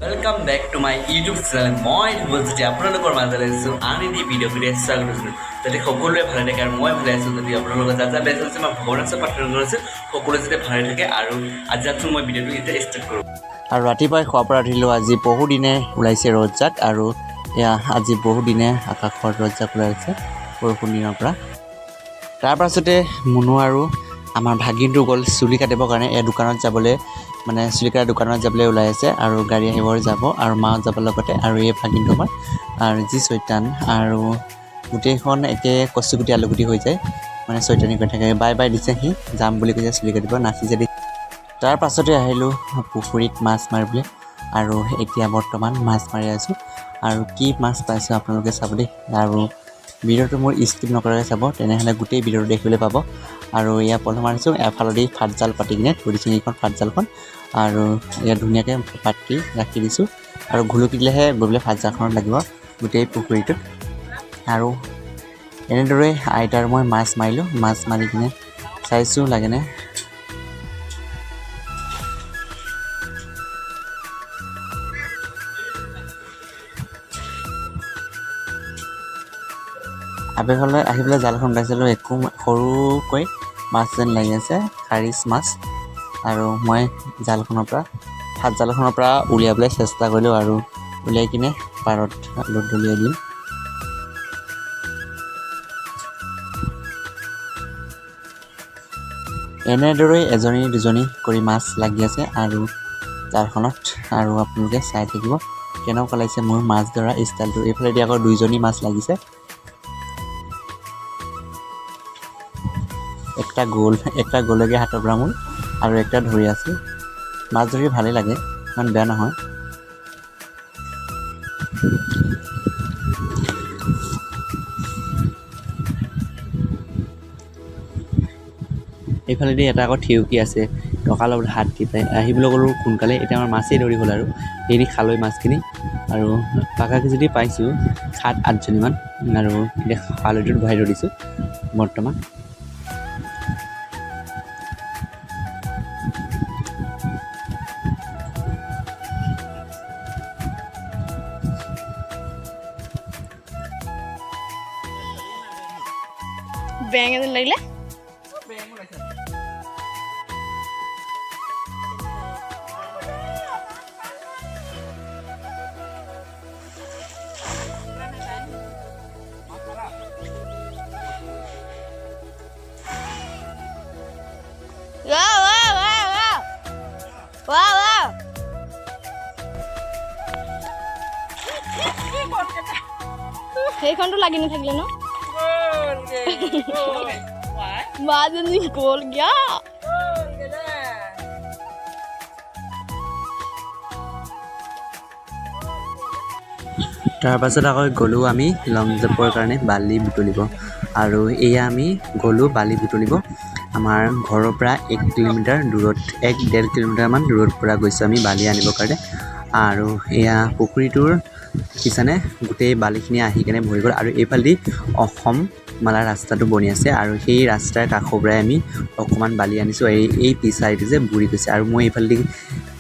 Welcome back to my YouTube channel. মই বলছি আপোনালোকৰ মাজলৈ আহিছোঁ আন এটি ভিডিঅ' স্বাগত কৰিছোঁ যাতে সকলোৱে ভালে থাকে আৰু মই ভালে আছোঁ যদি আপোনালোকৰ যাতে বেষ্ট হৈছে মই ভগৱানৰ ওচৰত প্ৰাৰ্থনা কৰিছোঁ সকলোৱে যাতে ভালে থাকে আৰু আজি আছোঁ মই ভিডিঅ'টো এতিয়া ষ্টাৰ্ট কৰোঁ আৰু ৰাতিপুৱাই খোৱাৰ পৰা উঠিলোঁ আজি বহুদিনে ওলাইছে ৰ'দজাক আৰু এয়া আজি বহুদিনে আকাশৰ ৰ'দজাক ওলাইছে বৰষুণ দিনৰ পৰা তাৰপাছতে মুনু আৰু আমাৰ ভাগিনটো গ'ল চুলি কাটিবৰ কাৰণে এই দোকানত যাবলৈ মানে চুলি কটা দোকানত যাবলৈ ওলাই আছে আৰু গাড়ী আহিবৰ যাব আৰু মা যাব লগতে আৰু এই ভাগিনটো আমাৰ আৰু যি চৈতান আৰু গোটেইখন একে কচুগুটি আলুগুটি হৈ যায় মানে চৈতানি কৰি থাকে বাই বাই দিছে সি যাম বুলি কৈছে চুলি কাটিব নাচিছে দি তাৰ পাছতে আহিলোঁ পুখুৰীত মাছ মাৰিবলৈ আৰু এতিয়া বৰ্তমান মাছ মাৰি আছোঁ আৰু কি মাছ পাইছোঁ আপোনালোকে চাব দেই আৰু ভিডিঅ'টো মোৰ স্কিপ নকৰাকৈ চাব তেনেহ'লে গোটেই ভিডিঅ'টো দেখিবলৈ পাব আৰু এয়া পলহ মাৰিছোঁ এফালেদি ফাটজাল পাতি কিনে থৈ দিছোঁ এইখন ফাটজালখন আৰু ইয়াত ধুনীয়াকৈ পাতি ৰাখি দিছোঁ আৰু ঘুলুকি দিলেহে গৈ পেলাই ফাটজালখনত লাগিব গোটেই পুখুৰীটোত আৰু এনেদৰে আইতাৰ মই মাছ মাৰিলোঁ মাছ মাৰি কিনে চাইছোঁ লাগেনে আবেগলৈ আহি পেলাই জালখন ওলাইছিলোঁ একো সৰুকৈ মাছ যেন লাগি আছে খাৰিজ মাছ আৰু মই জালখনৰ পৰা ফাট জালখনৰ পৰা উলিয়াবলৈ চেষ্টা কৰিলোঁ আৰু উলিয়াই কিনে পাৰত লোট দলিয়াই দিম এনেদৰেই এজনী দুজনী কৰি মাছ লাগি আছে আৰু জালখনত আৰু আপোনালোকে চাই থাকিব কেনেকুৱা লাগিছে মোৰ মাছ ধৰা ষ্টাইলটো এইফালেদি আকৌ দুইজনী মাছ লাগিছে একটা গ'লগৈ হাতৰ পৰা মোৰ আৰু একটা ধৰি আছোঁ মাছ ধৰি ভালেই লাগে ইমান বেয়া নহয় এইফালেদি এটা আকৌ থিয়কি আছে টকাৰ লগত হাত দি পাই আহিবলৈ গ'লোঁ সোনকালে এতিয়া আমাৰ মাছেই ধৰি হ'ল আৰু সেইখিনি খালৈ মাছখিনি আৰু পাকাকৈ যদি পাইছোঁ 7-8জনীমান আৰু এতিয়া খালৈটোত ভৰাই থৈ দিছোঁ বৰ্তমান ব্যাং এদিন লাগিলে সেইখনটো লাগি নাথাকিলে ন মাজনী গ'ল গিয়া তাৰপাছত আকৌ গ'লোঁ আমি লং জাম্পৰ কাৰণে বালি বুটলিব আৰু এয়া আমি গ'লোঁ বালি বুটলিব আমাৰ ঘৰৰ পৰা 1 কিলোমিটাৰ দূৰত 1-1.5 কিলোমিটাৰমান দূৰৰ পৰা গৈছোঁ আমি বালি আনিবৰ কাৰণে আৰু এয়া পুখুৰীটোৰ পিছনে গোটেই বালিখিনি আহি কেনে ভৰি গ'ল আৰু এইফালেদি অসম মালা ৰাস্তাটো বনি আছে আৰু সেই ৰাস্তাৰ কাষৰ পৰাই আমি অকণমান বালি আনিছোঁ এই পিছাইটো যে বুৰি গৈছে আৰু মই এইফালেদি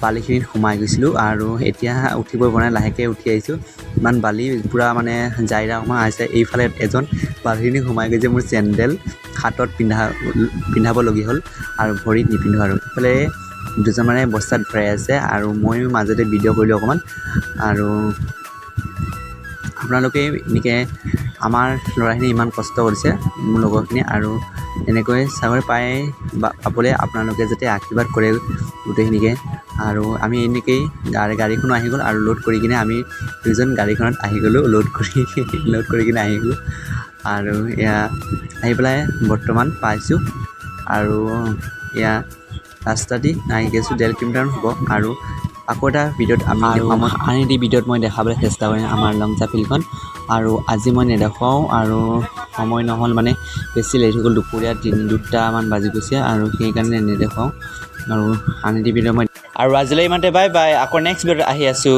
বালিখিনিত সোমাই গৈছিলোঁ আৰু এতিয়া উঠিব পৰা নাই লাহেকৈ উঠি আহিছোঁ ইমান বালি পূৰা মানে জাইৰা সোমাই আহিছে এইফালে এজন বালিখিনি সোমাই গৈছে মোৰ চেণ্ডেল হাতত পিন্ধাবলগীয়া হ'ল আৰু ভৰিত নিপিন্ধোঁ আৰু এইফালে দুজন মানে বস্তাত ভৰাই আছে আৰু ময়ো মাজতে ভিডিঅ' কৰিলোঁ অকণমান আৰু আপোনালোকে এনেকৈ আমাৰ ল'ৰাখিনি ইমান কষ্ট কৰিছে মোৰ লগৰখিনি আৰু এনেকৈ চাকৰি পাবলৈ আপোনালোকে যাতে আশীৰ্বাদ কৰে গোটেইখিনিকে আৰু আমি এনেকৈয়ে গাড়ীখনো আহি গ'ল আৰু লোড কৰি কিনে আমি দুজন গাড়ীখনত আহি গ'লোঁ লোড কৰি কিনে আহি গ'লোঁ আৰু এয়া আহি পেলাই বৰ্তমান পাইছোঁ আৰু এয়া ৰাস্তা দি আহি গৈছোঁ 1.5 কিলোমিটাৰ হ'ব আৰু আকৌ এটা ভিডিঅ'ত আমি আন এটি ভিডিঅ'ত মই দেখাবলৈ চেষ্টা কৰিম আমাৰ লংজা ফিল্ডখন আৰু আজি মই নেদেখাওঁ আৰু সময় নহ'ল মানে বেছি লেট হৈ গ'ল দুপৰীয়া 2টামান বাজি গৈছে আৰু সেইকাৰণে নেদেখাওঁ আৰু আন এটি ভিডিঅ' মই আৰু আজিলৈ ইমানতে বাই বাই আকৌ নেক্সট ভিডিঅ'ত আহি আছোঁ